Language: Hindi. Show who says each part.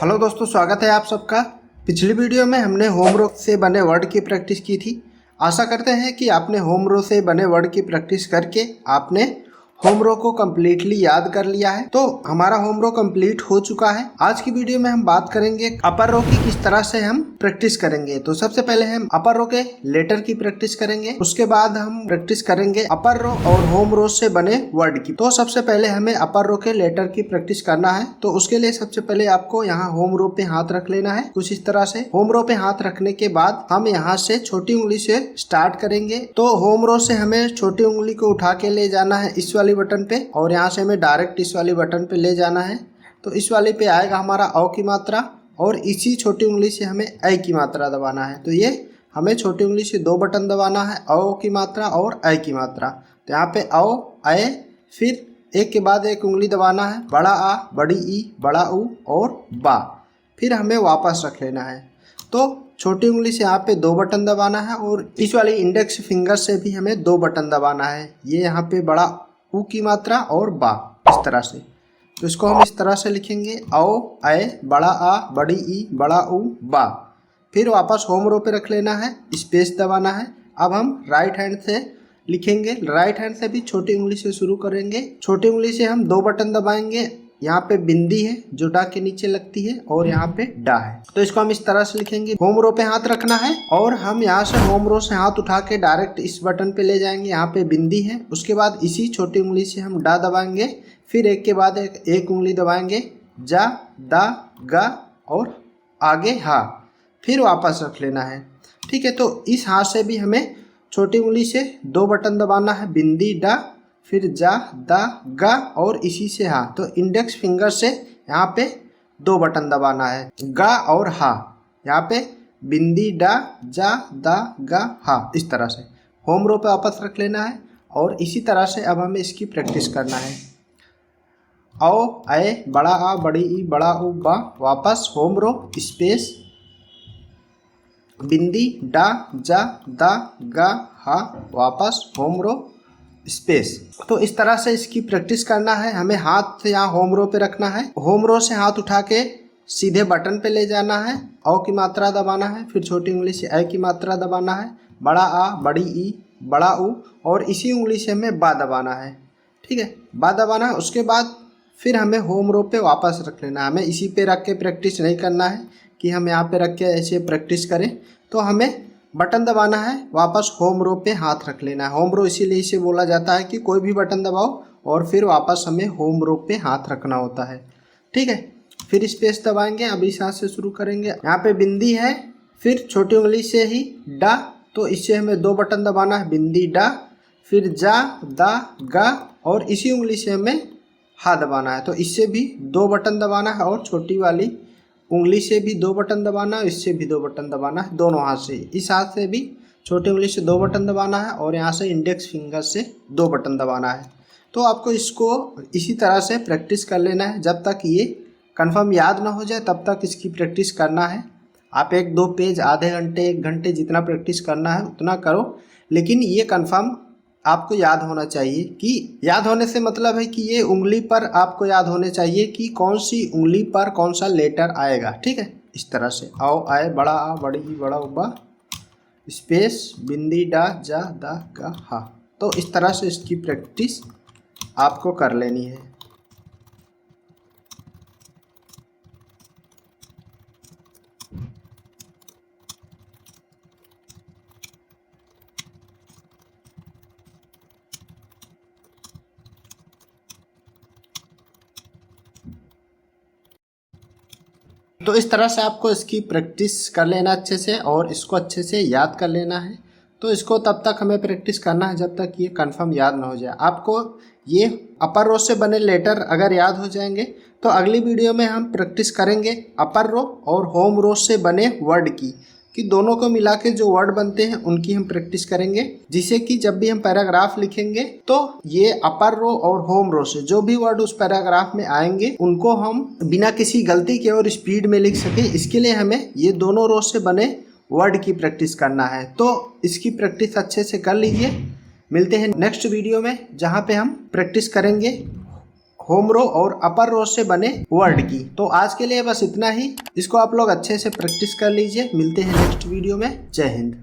Speaker 1: हेलो दोस्तों, स्वागत है आप सबका। पिछली वीडियो में हमने होम रो से बने वर्ड की प्रैक्टिस की थी। आशा करते हैं कि आपने होम रो से बने वर्ड की प्रैक्टिस करके आपने होम रो को कम्प्लीटली याद कर लिया है। तो हमारा होम रो कम्प्लीट हो चुका है। आज की वीडियो में हम बात करेंगे अपर रो की किस तरह से हम प्रैक्टिस करेंगे। तो सबसे पहले हम अपर रो के लेटर की प्रैक्टिस करेंगे, उसके बाद हम प्रैक्टिस करेंगे अपर रो और होम रो से बने वर्ड की। तो सबसे पहले हमें अपर रो के लेटर की प्रैक्टिस करना है। तो उसके लिए सबसे पहले आपको यहाँ होम रो पे हाथ रख लेना है, कुछ इस तरह से। होम रो पे हाथ रखने के बाद हम यहाँ से छोटी उंगली से स्टार्ट करेंगे। तो होम रो से हमें छोटी उंगली को उठा के ले जाना है इस वाली बटन पे, और यहाँ से हमें डायरेक्ट इस वाली बटन पे ले जाना है। तो इस वाले पे आएगा हमारा अ की मात्रा, और इसी छोटी उंगली से हमें ऐ की मात्रा दबाना है। तो ये हमें छोटी उंगली से दो बटन दबाना है, अ की मात्रा और ऐ की मात्रा। तो यहाँ पे अ, ऐ, फिर एक के बाद एक उंगली दबाना है, बड़ा आ, बड़ी ई, बड़ा ऊ और बा। फिर हमें वापस रख लेना है। तो छोटी उंगली से यहाँ पे दो बटन दबाना है, और इस वाली इंडेक्स फिंगर से भी हमें दो बटन दबाना है। ये यहाँ पे बड़ा ऊ की मात्रा और बा, इस तरह से। तो इसको हम इस तरह से लिखेंगे, औ, ऐ, बड़ा आ, बड़ी ई, बड़ा ऊ, बा। फिर वापस होम रो पे रख लेना है, स्पेस दबाना है। अब हम राइट हैंड से लिखेंगे। राइट हैंड से भी छोटी उंगली से शुरू करेंगे। छोटी उंगली से हम दो बटन दबाएंगे। यहाँ पे बिंदी है जो डा के नीचे लगती है, और यहाँ पे डा है। तो इसको हम इस तरह से लिखेंगे। होम रो पे हाथ रखना है, और हम यहाँ से होम रो से हाथ उठा के डायरेक्ट इस बटन पे ले जाएंगे। यहाँ पे बिंदी है, उसके बाद इसी छोटी उंगली से हम डा दबाएंगे। फिर एक के बाद एक उंगली दबाएंगे, जा, दा, गा और आगे हा। फिर वापस रख लेना है। ठीक है। तो इस हाथ से भी हमें छोटी उंगली से दो बटन दबाना है, बिंदी, डा, फिर जा, दा, गा और इसी से हा। तो इंडेक्स फिंगर से यहाँ पे दो बटन दबाना है, गा और हा। यहाँ पे बिंदी, डा, जा, दा, गा, हा, इस तरह से। होम रो पे वापस रख लेना है, और इसी तरह से अब हमें इसकी प्रैक्टिस करना है। औ, ऐ, बड़ा आ, बड़ी ई, बड़ा ऊ, बा। वापस होम रो, स्पेस, बिंदी, डा, जा, दा, गा, हा। वापस होम रो, स्पेस। तो इस तरह से इसकी प्रैक्टिस करना है। हमें हाथ यहाँ होम रो पे रखना है। होम रो से हाथ उठा के सीधे बटन पे ले जाना है, औ की मात्रा दबाना है, फिर छोटी उंगली से ऐ की मात्रा दबाना है, बड़ा आ, बड़ी ई, बड़ा ऊ, और इसी उंगली से हमें बा दबाना है। ठीक है, बा दबाना है। उसके बाद फिर हमें होम रो पे वापस रख लेना है। हमें इसी पे रख के प्रैक्टिस नहीं करना है कि हम यहाँ पे रख के ऐसे प्रैक्टिस करें। तो हमें बटन दबाना है, वापस होम रो पे हाथ रख लेना है। होम रो इसीलिए इसे बोला जाता है कि कोई भी बटन दबाओ और फिर वापस हमें होम रो पे हाथ रखना होता है। ठीक है। फिर स्पेस दबाएंगे। अब इस हाथ से शुरू करेंगे। यहाँ पे बिंदी है, फिर छोटी उंगली से ही डा, तो इससे हमें दो बटन दबाना है, बिंदी, डा, फिर जा, दा, गा, और इसी उंगली से हमें हा दबाना है। तो इससे भी दो बटन दबाना है, और छोटी वाली उंगली से भी दो बटन दबाना है, इससे भी दो बटन दबाना है, दोनों हाथ से। इस हाथ से भी छोटी उंगली से दो बटन दबाना है, और यहाँ से इंडेक्स फिंगर से दो बटन दबाना है। तो आपको इसको इसी तरह से प्रैक्टिस कर लेना है। जब तक ये कंफर्म याद ना हो जाए तब तक इसकी प्रैक्टिस करना है। आप एक दो पेज आधे घंटे, एक घंटे जितना प्रैक्टिस करना है उतना करो, लेकिन ये कंफर्म आपको याद होना चाहिए। कि याद होने से मतलब है कि ये उंगली पर आपको याद होने चाहिए कि कौन सी उंगली पर कौन सा लेटर आएगा। ठीक है, इस तरह से औ, आए, बड़ा आ, बड़ी ई, बड़ा ऊ, बा, स्पेस, बिंदी, डा, जा, दा, गा, हा। तो इस तरह से इसकी प्रैक्टिस आपको कर लेनी है। तो इस तरह से आपको इसकी प्रैक्टिस कर लेना अच्छे से, और इसको अच्छे से याद कर लेना है। तो इसको तब तक हमें प्रैक्टिस करना है जब तक ये कंफर्म याद ना हो जाए। आपको ये अपर रो से बने लेटर अगर याद हो जाएंगे तो अगली वीडियो में हम प्रैक्टिस करेंगे अपर रो और होम रो से बने वर्ड की, कि दोनों को मिला के जो वर्ड बनते हैं उनकी हम प्रैक्टिस करेंगे, जिससे कि जब भी हम पैराग्राफ लिखेंगे तो ये अपर रो और होम रो से जो भी वर्ड उस पैराग्राफ में आएंगे उनको हम बिना किसी गलती के और स्पीड में लिख सके। इसके लिए हमें ये दोनों रो से बने वर्ड की प्रैक्टिस करना है। तो इसकी प्रैक्टिस अच्छे से कर लीजिए। मिलते हैं नेक्स्ट वीडियो में, जहाँ पे हम प्रैक्टिस करेंगे होम रो और अपर रो से बने वर्ड की। तो आज के लिए बस इतना ही। इसको आप लोग अच्छे से प्रैक्टिस कर लीजिए। मिलते हैं नेक्स्ट वीडियो में। जय हिंद।